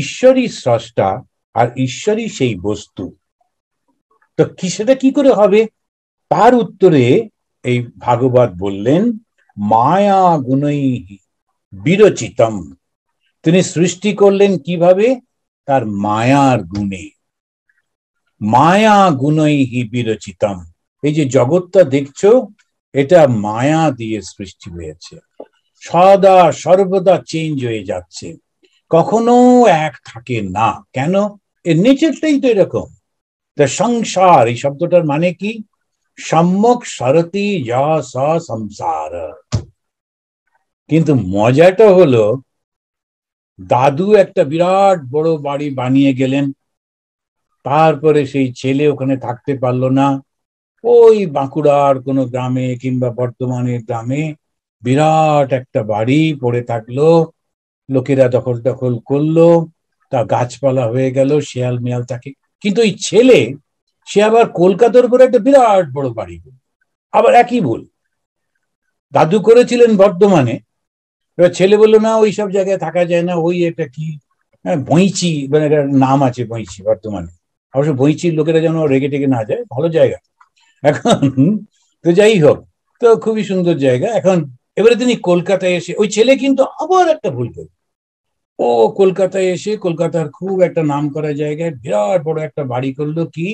ঈশ্বরই স্রষ্টা আর ঈশ্বরই সেই বস্তু, তো সেটা কি করে হবে? তার উত্তরে এই ভাগবত বললেন, মায়া গুণৈ বিরচিতম। তিনি সৃষ্টি করলেন কিভাবে? তার মায়ার গুণে। মায়া গুণৈ বিরচিতম। এই যে জগৎটা দেখছো, এটা মায়া দিয়ে সৃষ্টি হয়েছে, সদা সর্বদা চেঞ্জ হয়ে যাচ্ছে, কখনো এক থাকে না। কেন? এর নেচারটাই তো এরকম। তা সংসার এই শব্দটার মানে কি? সম্যক সরতি যা সংসার। কিন্তু মজাটা হলো, দাদু একটা বিরাট বড় বাড়ি বানিয়ে গেলেন, তারপরে সেই ছেলে ওখানে থাকতে পারলো না, ওই বাঁকুড়ার কোনো গ্রামে কিংবা বর্ধমানের গ্রামে বিরাট একটা বাড়ি পড়ে থাকলো, লোকেরা দখল দখল করলো, তা গাছপালা হয়ে গেল, শেয়াল মেয়াল থাকে। কিন্তু ওই ছেলে, সে আবার কলকাতার উপরে একটা বিরাট বড় বাড়ি, আবার একই ভুল। দাদু করেছিলেন বর্ধমানে, এবার ছেলে বললো না, ওই সব জায়গায় থাকা যায় না, ওই একটা কি বইচি, মানে একটা নাম আছে বইচি বর্ধমানে, অবশ্য বইচির লোকেরা যেন রেগে টেগে না যায়, ভালো জায়গা। এখন তো যাই হোক, তো খুবই সুন্দর জায়গা। এখন এবারে তিনি কলকাতায় এসে, ওই ছেলে কিন্তু আবার একটা ভুল করে, ও কলকাতায় এসে কলকাতার খুব একটা নাম করা জায়গায় বিরাট বড় একটা বাড়ি করলো, কি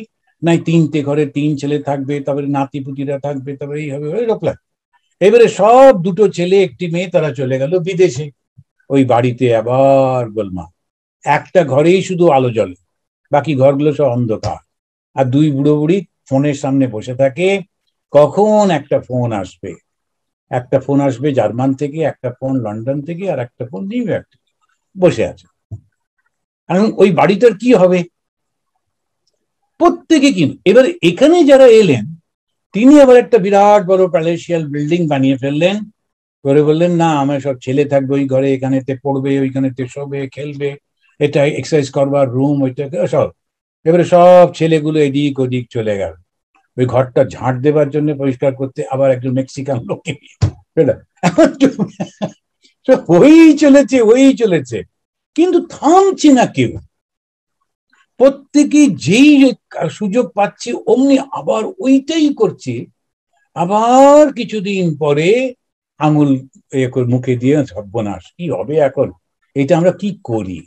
নাই 3টে ঘরে 3 ছেলে থাকবে, তারপরে নাতিপুতিরা থাকবে, তারপরে এই হবে এরকম। এবারে সব 2টো ছেলে 1টি মেয়ে তারা চলে গেল বিদেশে। ওই বাড়িতে আবার গোলমাল, একটা ঘরেই শুধু আলো জ্বলে, বাকি ঘরগুলো সব অন্ধকার। আর 2 বুড়ো বুড়ি ফোনের সামনে বসে থাকে, কখন একটা ফোন আসবে। একটা ফোন আসবে জার্মান থেকে, একটা ফোন লন্ডন থেকে, আর একটা ফোন নিউ ইয়র্ক থেকে, বসে আছে। এখন ওই বাড়িটার কি হবে? প্রত্যেকে কি, এবার এখানে যারা এলেন, তিনি আবার একটা বিরাট বড় প্যালেসিয়াল বিল্ডিং বানিয়ে ফেললেন, করে বললেন না, আমার সব ছেলে থাকবে ওই ঘরে, এখানেতে পড়বে, ওইখানেতে শোবে, খেলবে, এটা এক্সারসাইজ করবার রুম, ওইটা সব। এবারে সব ছেলেগুলো এদিক ওদিক চলে গেল, ওই ঘরটা ঝাঁট দেবার জন্য, পরিষ্কার করতে আবার একজন মেক্সিকান লোককে নিয়ে। চলেছে, কিন্তু থামছে না কেউ। প্রত্যেকে যেই সুযোগ পাচ্ছে অমনি আবার ওইটাই করছে। আবার কিছুদিন পরে আঙুল মুখে দিয়ে, সর্বনাশ, কি হবে এখন, এটা আমরা কি করি?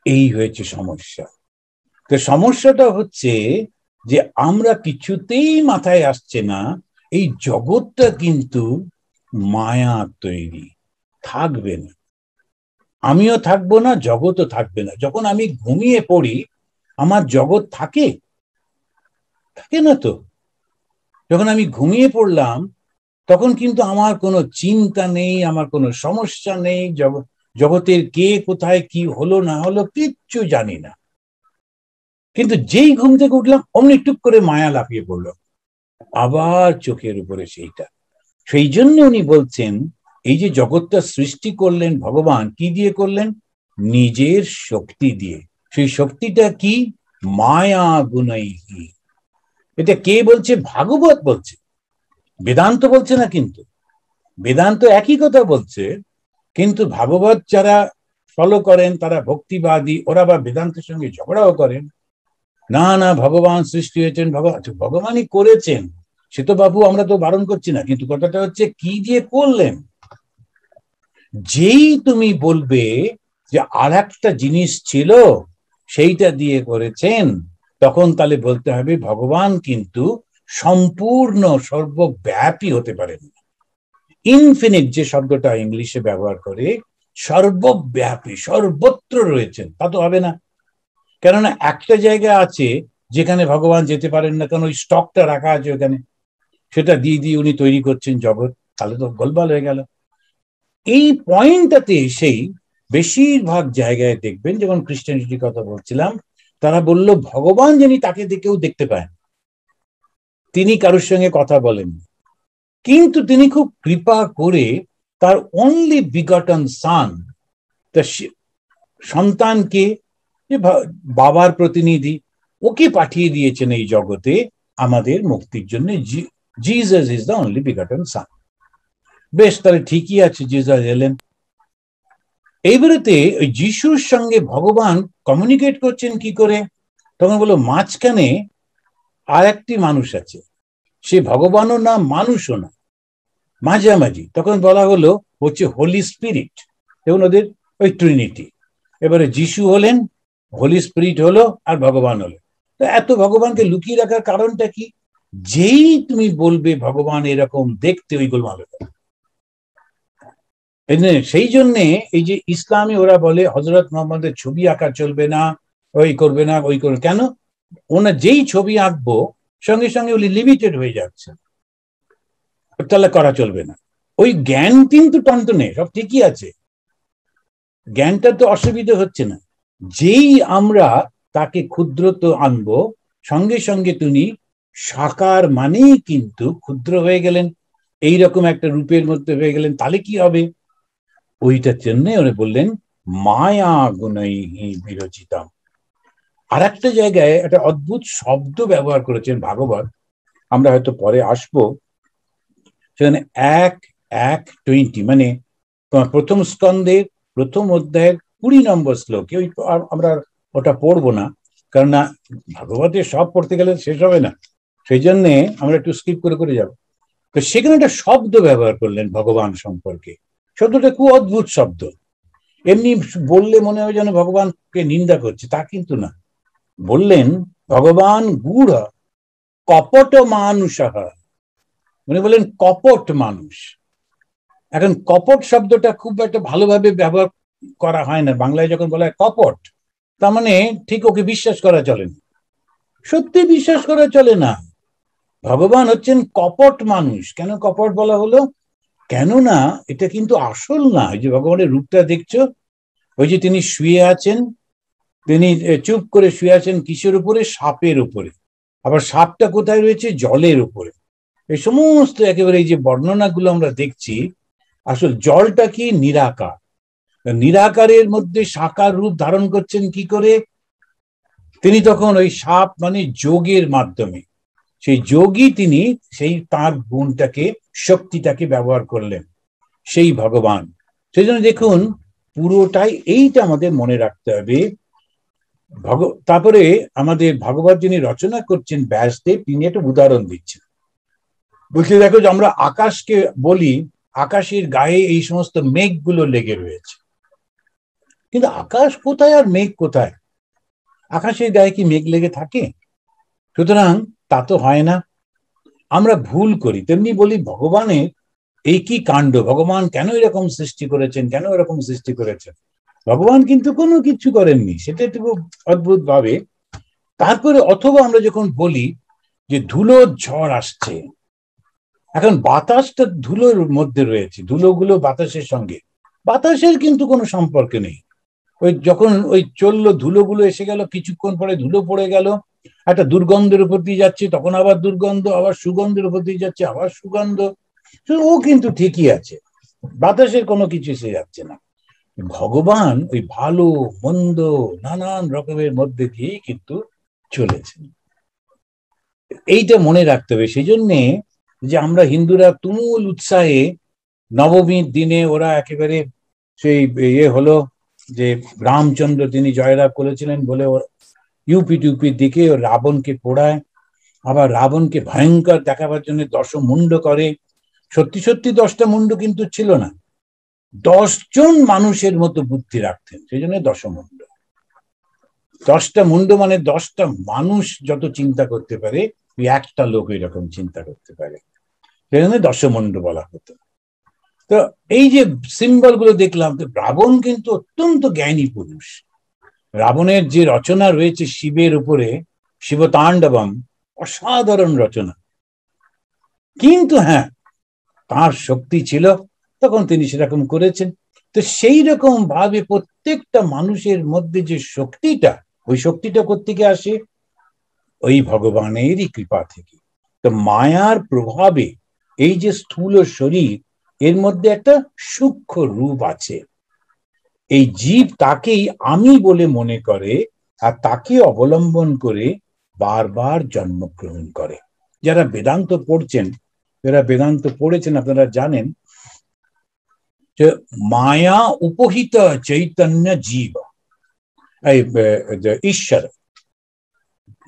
এই হয়েছে সমস্যা। তো সমস্যাটা হচ্ছে যে আমরা কিছুতেই মাথায় আসছে না, এই জগৎটা কিন্তু মায়া তৈরি, থাকবে না, আমিও থাকবো না, জগৎও থাকবে না। যখন আমি ঘুমিয়ে পড়ি, আমার জগৎ থাকে? থাকে না তো। যখন আমি ঘুমিয়ে পড়লাম, তখন কিন্তু আমার কোনো চিন্তা নেই, আমার কোনো সমস্যা নেই, জগতের কে কোথায় কি হলো না হলো কিচ্ছু জানি না। কিন্তু যেই ঘুম থেকে উঠলাম, অমনি টুক করে মায়া লাফিয়ে পড়লো, আবার চোখের উপরে সেইটা। সেই জন্য উনি বলছেন, এই যে জগৎটা সৃষ্টি করলেন ভগবান, কি দিয়ে করলেন? নিজের শক্তি দিয়ে। সেই শক্তিটা কি? মায়া গুণৈহি। এটা কে বলছে? ভাগবত বলছে, বেদান্ত বলছে না। কিন্তু বেদান্ত একই কথা বলছে, কিন্তু ভাগবত যারা ফলো করেন, তারা ভক্তিবাদী, ওরা বা বেদান্তের সঙ্গে ঝগড়াও করেন। না না, ভগবান সৃষ্টি হয়েছেন, ভগবানই করেছেন, সে তো বাবু আমরা তো বারণ করছি না, কিন্তু কথাটা হচ্ছে কি দিয়ে করলেন। যেই তুমি বলবে যে আর একটা জিনিস ছিল, সেইটা দিয়ে করেছেন, তখন তাহলে বলতে হবে ভগবান কিন্তু সম্পূর্ণ সর্বব্যাপী হতে পারেন। ইনফিনিট যে শব্দটা ইংলিশে ব্যবহার করে, সর্বব্যাপী, সর্বত্র রয়েছেন, তা তো হবে না। কেননা একটা জায়গা আছে যেখানে ভগবান যেতে পারেন না, কারণ ওই স্টকটা রাখা আছে ওখানে, সেটা দিয়ে দিয়ে উনি তৈরি করছেন জগৎ, তাহলে তো গোলমাল হয়ে গেল। এই পয়েন্টটাতে এসেই বেশিরভাগ জায়গায় দেখবেন, যেমন খ্রিস্টানিটির কথা বলছিলাম, তারা বলল ভগবান যিনি, তাকে কেউ দেখতে পায়, তিনি কারোর সঙ্গে কথা বলেন, কিন্তু তিনি খুব কৃপা করে তার অনলি বিগটন সান, তার সন্তানকে, যে বাবার প্রতিনিধি, ওকে পাঠিয়ে দিয়েছেন এই জগতে আমাদের মুক্তির জন্য। জিসাস ইজ দ্য অনলি বিগটন সান। বেশ, তাহলে ঠিকই আছে, জিসাস এলেন, এইবারেতে ওই যিশুর সঙ্গে ভগবান কমিউনিকেট করছেন কি করে, তখন বললো মাঝখানে আর একটি মানুষ আছে, সে ভগবানও না মানুষও না, মাঝামাঝি। তখন বলা হলো হচ্ছে হোলি স্পিরিট, এবং ওদের ওই ট্রিনিটি। এবারে যিশু হলেন, হোলি স্পিরিট হলো, আর ভগবান হলো। তো এত ভগবানকে লুকিয়ে রাখার কারণটা কি? যেই তুমি বলবে ভগবান এরকম দেখতে, ওই গোলমাল হবে। সেই জন্যে এই যে ইসলামে ওরা বলে হজরত মোহাম্মদের ছবি আঁকা চলবে না, ওই করবে না, ওই করবে কেন? ওনার যেই ছবি আঁকবো সঙ্গে সঙ্গে ওই লিমিটেড হয়ে যাচ্ছে, তাহলে করা চলবে না। ওই জ্ঞান কিন্তু টনটনে, সব ঠিকই আছে, জ্ঞানটা তো অসুবিধা হচ্ছে না। যেই আমরা তাকে ক্ষুদ্রত আনবো, সঙ্গে সঙ্গে তিনি সাকার মানেই কিন্তু ক্ষুদ্র হয়ে গেলেন, এইরকম একটা রূপের মধ্যে হয়ে গেলেন। তাহলে কি হবে? ওইটার জন্য ওরা বললেন মায়া গুণৈহি বিরচিতাম। আর একটা জায়গায় একটা অদ্ভুত শব্দ ব্যবহার করেছেন ভাগবত, আমরা হয়তো পরে আসবো। সেখানে 1:20, মানে প্রথম স্কন্ধের প্রথম অধ্যায়ের 20 নম্বর শ্লোকে, ওই আমরা ওটা পড়বো না, কারণ না ভাগবতের সব পড়তে গেলে শেষ হবে না, সেই জন্যে আমরা একটু স্কিপ করে করে যাব। তো সেখানে একটা শব্দ ব্যবহার করলেন ভগবান সম্পর্কে, শব্দটা খুব অদ্ভুত শব্দ। এমনি বললে মনে হয় যেন ভগবানকে নিন্দা করছে, তা কিন্তু না। বললেন ভগবান গূঢ় কপট মানুষ, উনি বললেন কপট মানুষ। এখন কপট শব্দটা খুব একটা ভালোভাবে ব্যবহার করা হয় না বাংলায়। যখন বলা হয় কপট, তার মানে ঠিক ওকে বিশ্বাস করা চলে না, সত্যি বিশ্বাস করা চলে না। ভগবান হচ্ছেন কপট মানুষ। কেন কপট বলা হলো? কেননা এটা কিন্তু আসল না। ওই যে ভগবানের রূপটা দেখছো, ওই যে তিনি শুয়ে আছেন, তিনি চুপ করে শুয়ে আছেন কিসের উপরে? সাপের উপরে। আবার সাপটা কোথায় রয়েছে? জলের উপরে। এই সমস্ত একেবারে এই যে বর্ণনাগুলো আমরা দেখছি, আসল জলটা কি? নিরাকার। নিরাকারের মধ্যে সাকার রূপ ধারণ করছেন কি করে? তিনি তখন ওই সাপ মানে যোগের মাধ্যমে, সেই যোগী তিনি সেই তার গুণটাকে, শক্তিটাকে ব্যবহার করলেন, সেই ভগবান। সেই জন্য দেখুন পুরোটাই এইটা আমাদের মনে রাখতে হবে। তারপরে আমাদের ভাগবত যিনি রচনা করছেন ব্যাসদেব, তিনি একটা উদাহরণ দিচ্ছেন। বলছি দেখো যে আমরা আকাশকে বলি আকাশের গায়ে এই সমস্ত মেঘগুলো লেগে রয়েছে, কিন্তু আকাশ কোথায় আর মেঘ কোথায়? আকাশের গায়ে কি মেঘ লেগে থাকে? সুতরাং তা তো হয় না। আমরা ভুল করি, তেমনি বলি ভগবানের এই কি কাণ্ড, ভগবান কেন এরকম সৃষ্টি করেছেন, কেন এরকম সৃষ্টি করেছেন? ভগবান কিন্তু কোনো কিছু করেননি, সেটা একটু অদ্ভুত ভাবে। তারপরে অথবা আমরা যখন বলি যে ধুলোর ঝড় আসছে, এখন বাতাসটা ধুলোর মধ্যে রয়েছে, ধুলোগুলো বাতাসের সঙ্গে, বাতাসের কিন্তু কোনো সম্পর্ক নেই। ওই যখন ওই চললো, ধুলোগুলো এসে গেল, কিছুক্ষণ পরে ধুলো পড়ে গেল, একটা দুর্গন্ধের উপর দিয়ে যাচ্ছে, তখন আবার দুর্গন্ধ, আবার সুগন্ধের উপর দিয়ে যাচ্ছে, আবার সুগন্ধ, ও কিন্তু ঠিকই আছে, বাতাসের কোনো কিছু এসে যাচ্ছে না। ভগবান ওই ভালো মন্দ নানান রকমের মধ্যে দিয়েই কিন্তু চলেছেন, এইটা মনে রাখতে হবে। সেই জন্যে যে আমরা হিন্দুরা তুমুল উৎসাহে নবমীর দিনে ওরা একেবারে সেই হলো যে রামচন্দ্র তিনি জয়লাভ করেছিলেন বলে ইউপি টিউপির দিকে রাবণকে পোড়ায়, আবার রাবণকে ভয়ঙ্কর দেখাবার জন্য 10 মুন্ড করে। সত্যি সত্যি 10টা মুন্ড কিন্তু ছিল না, 10 জন মানুষের মতো বুদ্ধি রাখতেন, সেই জন্য 10 মুন্ড। 10টা মুন্ড মানে 10টা মানুষ যত চিন্তা করতে পারে, ওই একটা লোক এরকম চিন্তা করতে পারে, সেই জন্য 10 মুন্ড বলা হতো। তো এই যে সিম্বল গুলো দেখলাম, তো রাবণ কিন্তু অত্যন্ত জ্ঞানী পুরুষ। রাবণের যে রচনা রয়েছে শিবের উপরে, শিবতাণ্ডবম, অসাধারণ রচনা। কিন্তু হ্যাঁ, তার শক্তি ছিল, তখন তিনি সেরকম করেছেন। তো সেই রকম ভাবে প্রত্যেকটা মানুষের মধ্যে যে শক্তিটা, ওই শক্তিটা কোত্থেকে আসে? ওই ভগবানেরই কৃপা থেকে। তো মায়ার প্রভাবে এই যে স্থূল শরীর, এর মধ্যে একটা সূক্ষ্ম রূপ আছে। এই জীব তাকেই আমি বলে মনে করে, আর তাকে অবলম্বন করে বারবার জন্মগ্রহণ করে। যারা বেদান্ত পড়ছেন, যারা বেদান্ত পড়েছেন, আপনারা জানেন যে মায়া উপহিত চৈতন্য জীব, এই ঈশ্বর,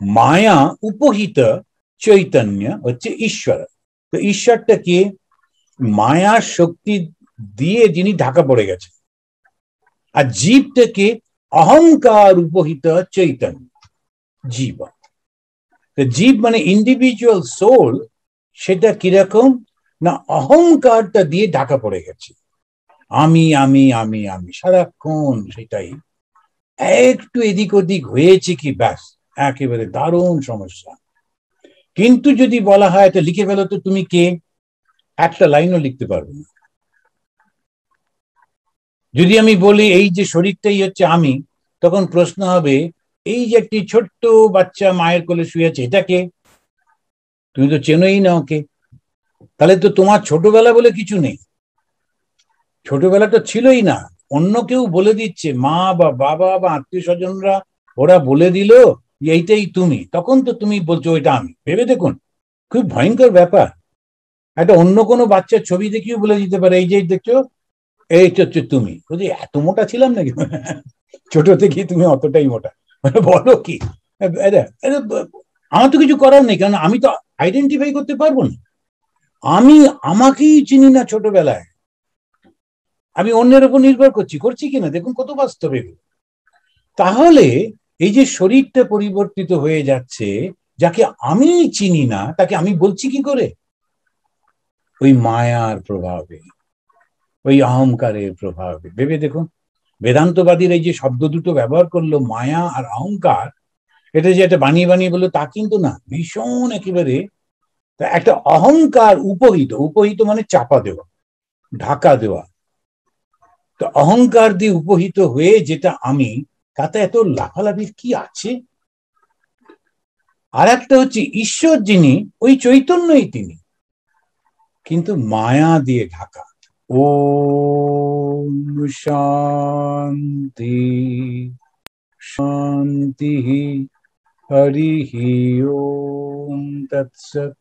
মায়া উপহিত চৈতন্য হচ্ছে ঈশ্বর। তো ঈশ্বরটা কি? মায়ার শক্তি দিয়ে যিনি ঢাকা পড়ে গেছে। আর জীবটাকে অহংকার উপহিত চৈতন্য জীব। জীব মানে ইন্ডিভিজুয়াল সোল, সেটা কিরকম না অহংকারটা দিয়ে ঢাকা পড়ে গেছে। আমি আমি আমি আমি সারাক্ষণ সেটাই, একটু এদিক ওদিক হয়েছে কি ব্যাস একেবারে দারুণ সমস্যা। কিন্তু যদি বলা হয় এটা লিখে ফেলো তো তুমি কে, একটা লাইনও লিখতে পারবে না। যদি আমি বলি এই যে শরীরটাই হচ্ছে আমি, তখন প্রশ্ন হবে এই যে একটি ছোট্ট বাচ্চা মায়ের কোলে শুয়ে আছে এটা কে? তুমি তো চেনোই না ওকে। তাহলে তো তোমার ছোটবেলা বলে কিছু নেই, ছোটবেলা তো ছিলই না, অন্য কেউ বলে দিচ্ছে, মা বা বাবা বা আত্মীয় স্বজনরা ওরা বলে দিল এইটাই তুমি, তখন তো তুমি বলছো এটা আমি। ভেবে দেখুন, খুব ভয়ঙ্কর ব্যাপার। একটা অন্য কোনো বাচ্চার ছবি দেখিও বলে দিতে পারে এই যে দেখছো এইটা হচ্ছে তুমি। বলছি এত মোটা ছিলাম নাকি? ছোট থেকে তুমি অতটাই মোটা, মানে বলো কি? আমার তো কিছু করার নেই, কারণ আমি তো আইডেন্টিফাই করতে পারবো না। আমি আমাকেই চিনি না ছোটবেলায়, আমি অন্যের উপর নির্ভর করছি কিনা দেখুন কত বাস্তবে। তাহলে এই যে শরীরটা পরিবর্তিত হয়ে যাচ্ছে, যাকে আমি চিনি না তাকে আমি বলছি কি করে? ওই মায়ার প্রভাবে, ওই অহংকারের প্রভাবে। ভেবে দেখুন, বেদান্তবাদীর এই যে শব্দ দুটো ব্যবহার করলো মায়া আর অহংকার, এটা যে একটা বানিয়ে বানিয়ে বললো তা কিন্তু না, ভীষণ একেবারে একটা অহংকার উপহিত, উপহিত মানে চাপা দেওয়া, ঢাকা দেওয়া। তো অহংকার দিয়ে উপহিত হয়ে যেটা আমি, তাতে এত লাফালাফির কি আছে? আর একটা হচ্ছে ঈশ্বর যিনি, ওই চৈতন্যই তিনি, কিন্তু মায়া দিয়ে ঢাকা। ওম শান্তি শান্তি হরি ওম তৎসৎ।